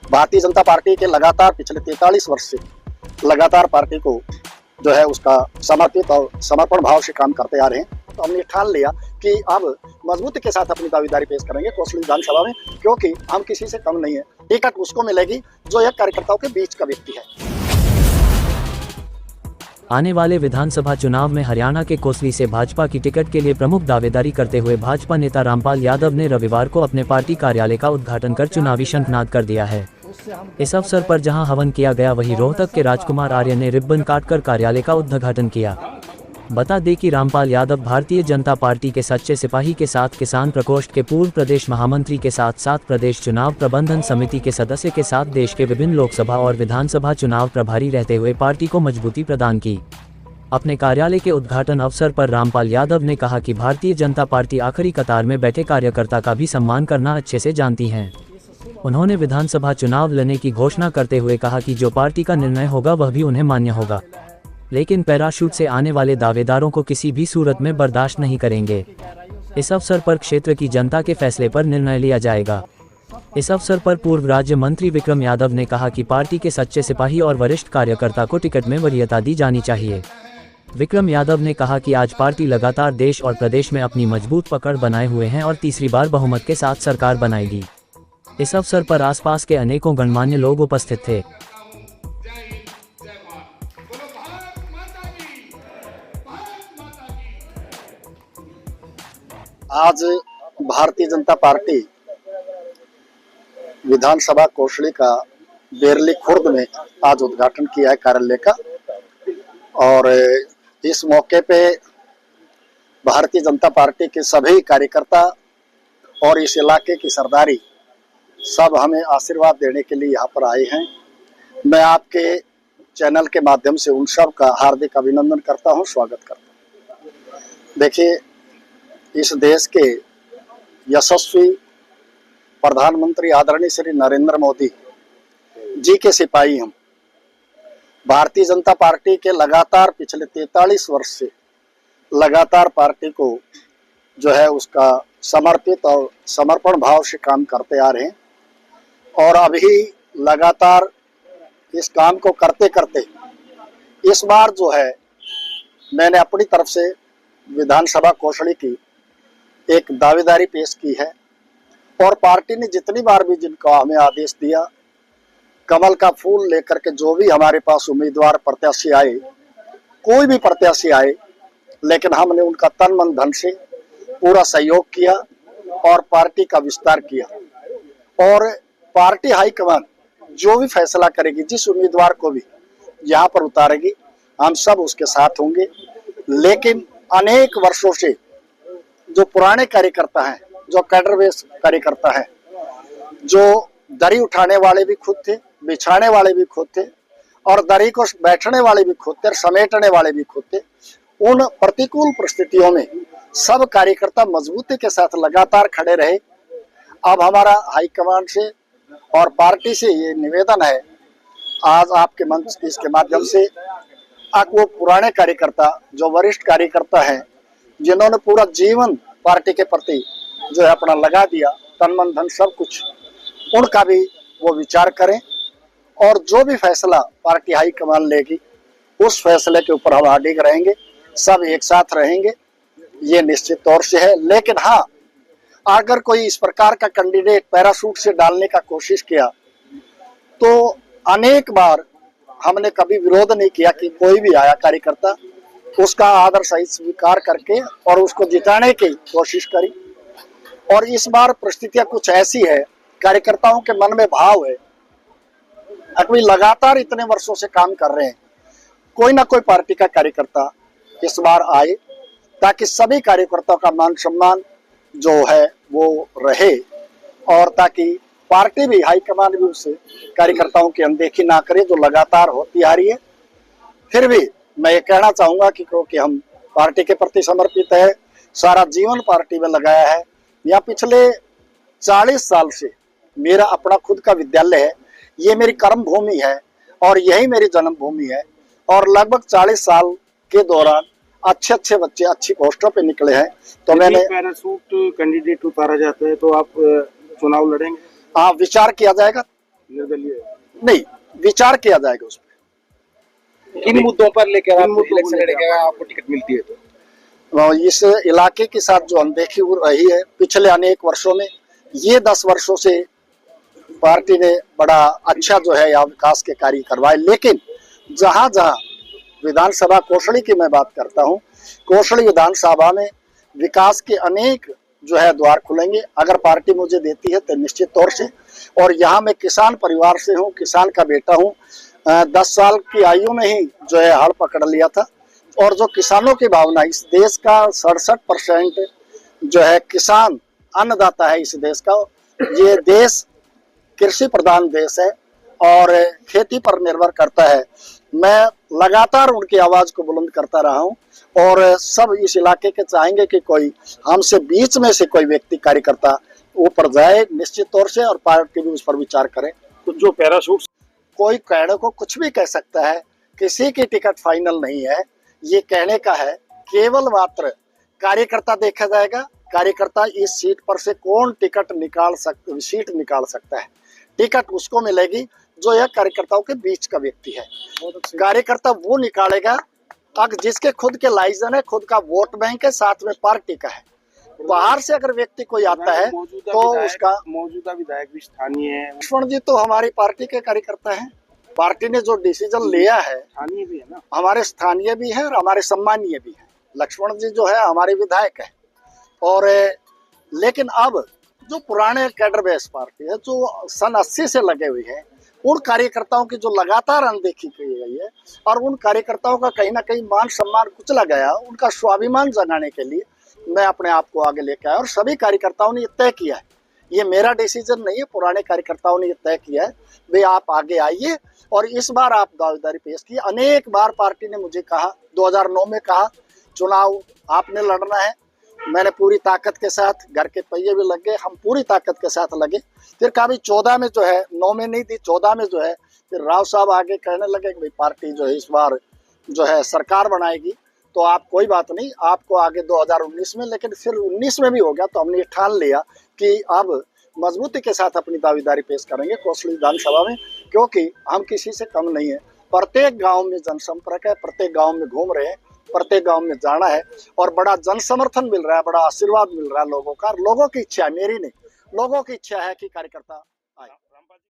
Bharatiya Janata party के लगातार पिछले 43 वर्ष से लगातार पार्टी को जो है उसका समर्पित और समर्पण भाव से काम करते आ रहे हैं। तो हमने ठान लिया कि अब मजबूती के साथ अपनी दावेदारी पेश करेंगे कोसली विधानसभा में, क्योंकि हम किसी से कम नहीं है। टिकट उसको मिलेगी जो एक कार्यकर्ताओं के बीच का व्यक्ति है। आने वाले विधानसभा चुनाव में हरियाणा के कोसली से भाजपा की टिकट के लिए प्रमुख दावेदारी करते हुए भाजपा नेता रामपाल यादव ने रविवार को अपने पार्टी कार्यालय का उद्घाटन कर चुनावी शंखनाद कर दिया है। इस अवसर पर जहां हवन किया गया, वहीं रोहतक के राजकुमार आर्य ने रिबन काटकर कार्यालय का उद्घाटन किया। बता दें कि रामपाल यादव भारतीय जनता पार्टी के सच्चे सिपाही के साथ किसान प्रकोष्ठ के पूर्व प्रदेश महामंत्री के साथ साथ प्रदेश चुनाव प्रबंधन समिति के सदस्य के साथ देश के विभिन्न लोकसभा और विधानसभा चुनाव प्रभारी रहते हुए पार्टी को मजबूती प्रदान की। अपने कार्यालय के उद्घाटन अवसर पर रामपाल यादव ने कहा कि भारतीय जनता पार्टी आखिरी कतार में बैठे कार्यकर्ता का भी सम्मान करना अच्छे से जानती है। उन्होंने विधानसभा चुनाव लड़ने की घोषणा करते हुए कहा कि जो पार्टी का निर्णय होगा वह भी उन्हें मान्य होगा, लेकिन पैराशूट से आने वाले दावेदारों को किसी भी सूरत में बर्दाश्त नहीं करेंगे। इस अवसर पर क्षेत्र की जनता के फैसले पर निर्णय लिया जाएगा। इस अवसर पर पूर्व राज्य मंत्री विक्रम यादव ने कहा कि पार्टी के सच्चे सिपाही और वरिष्ठ कार्यकर्ता को टिकट में वरीयता दी जानी चाहिए। विक्रम यादव ने कहा कि आज पार्टी लगातार देश और प्रदेश में अपनी मजबूत पकड़ बनाए हुए हैं और तीसरी बार बहुमत के साथ सरकार बनाएगी। इस अवसर पर आसपास के अनेकों गणमान्य लोग उपस्थित थे। आज भारतीय जनता पार्टी विधानसभा कोसली का बेरली खुर्द में आज उद्घाटन किया है कार्यालय का, और इस मौके पे भारतीय जनता पार्टी के सभी कार्यकर्ता और इस इलाके की सरदारी सब हमें आशीर्वाद देने के लिए यहाँ पर आए हैं। मैं आपके चैनल के माध्यम से उन सब का हार्दिक अभिनंदन करता हूँ, स्वागत करता हूँ। देखिए, इस देश के यशस्वी प्रधानमंत्री आदरणीय श्री नरेंद्र मोदी जी के सिपाही हम। भारतीय जनता पार्टी के लगातार पिछले 43 वर्ष से लगातार पार्टी को जो है उसका समर्पित और समर्पण भाव से काम करते आ रहे हैं, और अभी लगातार इस काम को करते करते इस बार जो है मैंने अपनी तरफ से विधानसभा कोसली की एक दावेदारी पेश की है, और पार्टी ने जितनी बार भी जिनका हमें आदेश दिया, कमल का फूल लेकर के जो भी हमारे पास उम्मीदवार प्रत्याशी आए, कोई भी प्रत्याशी आए, लेकिन हमने उनका तन मन धन से पूरा सहयोग किया और पार्टी का विस्तार किया। और पार्टी हाईकमान जो भी फैसला करेगी, जिस उम्मीदवार को भी यहाँ पर उतारेगी, हम सब उसके साथ होंगे। लेकिन अनेक वर्षों से जो पुराने कार्यकर्ता हैं, जो कैडर बेस कार्यकर्ता हैं, जो दरी उठाने वाले भी खुद थे, बिछाने वाले भी खुद थे, और दरी को बैठने वाले भी खुद थे, समेटने वाले भी खुद थे, उन प्रतिकूल परिस्थितियों में सब कार्यकर्ता मजबूती के साथ लगातार खड़े रहे। अब हमारा हाईकमान से और पार्टी से ये निवेदन है आज आपके मंच इसके माध्यम से, वो पुराने कार्यकर्ता जो वरिष्ठ कार्यकर्ता हैं, जिन्होंने पूरा जीवन पार्टी के प्रति जो है अपना लगा दिया, तन मन धन सब कुछ, उनका भी वो विचार करें, और जो भी फैसला पार्टी हाईकमान लेगी उस फैसले के ऊपर हम अडिग रहेंगे, सब एक साथ रहेंगे, ये निश्चित तौर से है। लेकिन हाँ, अगर कोई इस प्रकार का कैंडिडेट पैराशूट से डालने का कोशिश किया तो अनेक बार हमने कभी विरोध नहीं किया कि कोई भी आया कार्यकर्ता उसका आदर सहित स्वीकार करके और उसको जिताने की कोशिश करी। और इस बार परिस्थितियां कुछ ऐसी है, कार्यकर्ताओं के मन में भाव है, अभी लगातार इतने वर्षों से काम कर रहे हैं, कोई ना कोई पार्टी का कार्यकर्ता इस बार आए, ताकि सभी कार्यकर्ताओं का मान सम्मान जो है वो रहे, और ताकि पार्टी भी हाईकमान भी उससे कार्यकर्ताओं की अनदेखी ना करे जो लगातार होती आ रही है। फिर भी मैं ये कहना चाहूंगा कि क्योंकि हम पार्टी के प्रति समर्पित है, सारा जीवन पार्टी में लगाया है, यहाँ पिछले 40 साल से मेरा अपना खुद का विद्यालय है, ये मेरी कर्म भूमि है और यही मेरी जन्म भूमि है, और लगभग 40 साल के दौरान अच्छे अच्छे बच्चे अच्छी पोस्टों पे निकले हैं। तो मैंने पैराशूट कैंडिडेट उतारा जाता है तो आप चुनाव लड़ेंगे? हाँ, विचार किया जाएगा, निर्दलीय नहीं, विचार किया जाएगा उस पर। किन मुद्दों पर लेकर आप इलेक्शन लड़ेंगे आपको टिकट मिलती है तो? इस इलाके के साथ जो अनदेखी हो रही है पिछले अनेक वर्षों में, ये 10 वर्षों से पार्टी ने बड़ा अच्छा जो है यहाँ विकास के कार्य करवाए, लेकिन जहां जहां विधानसभा कोसली की मैं बात करता हूं, कोसली विधानसभा में विकास के अनेक जो है द्वार खुलेंगे अगर पार्टी मुझे देती है तो निश्चित तौर से। और यहाँ मैं किसान परिवार से हूँ, किसान का बेटा हूँ, 10 साल की आयु में ही जो है हल पकड़ लिया था। और जो किसानों की भावना, इस देश का 67% जो है किसान अन्नदाता है इस देश का। ये देश कृषि प्रधान देश है और खेती पर निर्भर करता है। मैं लगातार उनकी आवाज को बुलंद करता रहा हूं और सब इस इलाके के चाहेंगे कि कोई हमसे बीच में से कोई व्यक्ति कार्यकर्ता ऊपर जाए निश्चित तौर से, और पार्टी भी उस पर विचार करे। तो जो पैराशूट, कोई कहने को कुछ भी कह सकता है, किसी की टिकट फाइनल नहीं है, ये कहने का है। केवल मात्र कार्यकर्ता देखा जाएगा, कार्यकर्ता इस सीट पर से कौन टिकट सीट निकाल सकता है। टिकट उसको मिलेगी जो यह कार्यकर्ताओं के बीच का व्यक्ति है। कार्यकर्ता वो निकालेगा अगर जिसके खुद के लाइसेंस है, खुद का वोट बैंक है, साथ में पार्टी का है। बाहर से अगर व्यक्ति कोई आता है तो उसका मौजूदा विधायक भी स्थानीय है। लक्ष्मण जी तो हमारी पार्टी के कार्यकर्ता हैं। पार्टी ने जो डिसीजन लिया है, स्थानीय भी है ना, हमारे स्थानीय भी है और हमारे सम्मानीय भी है। लक्ष्मण जी जो है हमारे विधायक है। और लेकिन अब जो पुराने कैडर बेस पार्टी है, जो सन 80 से लगे हुए हैं, उन कार्यकर्ताओं की जो लगातार अनदेखी की गई है और उन कार्यकर्ताओं का कहीं ना कहीं मान सम्मान कुचला गया, उनका स्वाभिमान जगाने के लिए मैं अपने आप को आगे लेकर आया। और सभी कार्यकर्ताओं ने ये तय किया है, ये मेरा डिसीजन नहीं है, पुराने कार्यकर्ताओं ने ये तय किया है, वे आप आगे आइए। और इस बार आप दावेदारी पेश की। अनेक बार पार्टी ने मुझे कहा, 2009 में कहा चुनाव आपने लड़ना है, मैंने पूरी ताकत के साथ, घर के पहिए भी लग गए, हम पूरी ताकत के साथ लगे। फिर कभी 14 में जो है, 9 में नहीं थी, 14 में जो है फिर राव साहब आगे कहने लगे कि भाई पार्टी जो है इस बार जो है सरकार बनाएगी, तो आप कोई बात नहीं, आपको आगे 2019 में। लेकिन फिर 19 में भी हो गया तो हमने ये ठान लिया कि अब मजबूती के साथ अपनी दावेदारी पेश करेंगे कोसली विधानसभा में, क्योंकि हम किसी से कम नहीं है। प्रत्येक गांव में जनसंपर्क है, प्रत्येक गांव में घूम रहे हैं, प्रत्येक गांव में जाना है और बड़ा जन समर्थन मिल रहा है, बड़ा आशीर्वाद मिल रहा है लोगों का। लोगों की इच्छा है, मेरी नहीं, लोगों की इच्छा है कि कार्यकर्ता